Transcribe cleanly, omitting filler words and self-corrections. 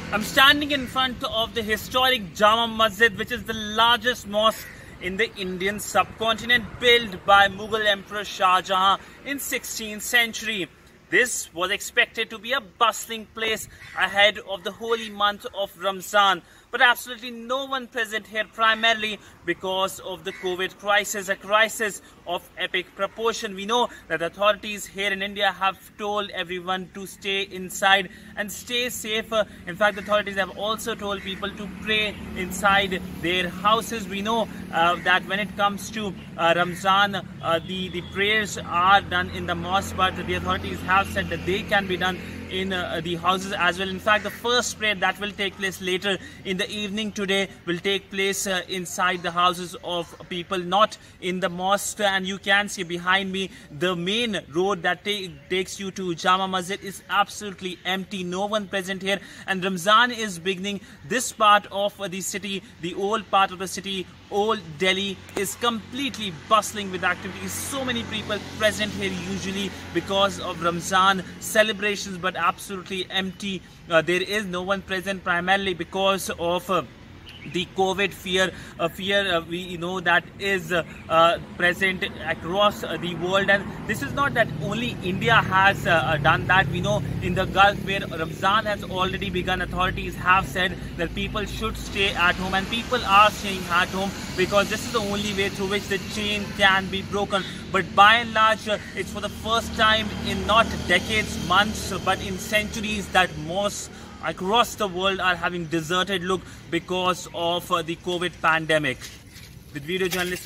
I'm standing in front of the historic Jama Masjid, which is the largest mosque in the Indian subcontinent, built by Mughal Emperor Shah Jahan in 16th century. This was expected to be a bustling place ahead of the holy month of Ramzan, but absolutely no one present here, primarily because of the COVID crisis, a crisis of epic proportion. We know that authorities here in India have told everyone to stay inside and stay safer. In fact, the authorities have also told people to pray inside their houses. We know that when it comes to Ramzan, the prayers are done in the mosque, but the authorities have said that they can be done in the houses as well. In fact, the first prayer that will take place later in the evening today will take place inside the houses of people, not in the mosque. And you can see behind me the main road that takes you to Jama Masjid is absolutely empty, no one present here. And Ramzan is beginning. This part of the city, the old part of the city, Old Delhi, is completely bustling with activities. So many people present here usually because of Ramzan celebrations, but absolutely empty. There is no one present, primarily because of the COVID fear, we know that is present across the world. And this is not that only India has done that. We know in the Gulf, where Ramzan has already begun, authorities have said that people should stay at home, and people are staying at home because this is the only way through which the chain can be broken. But by and large, it's for the first time in not decades, months, but in centuries that mosques across the world are having deserted look because of the COVID pandemic. With video journalist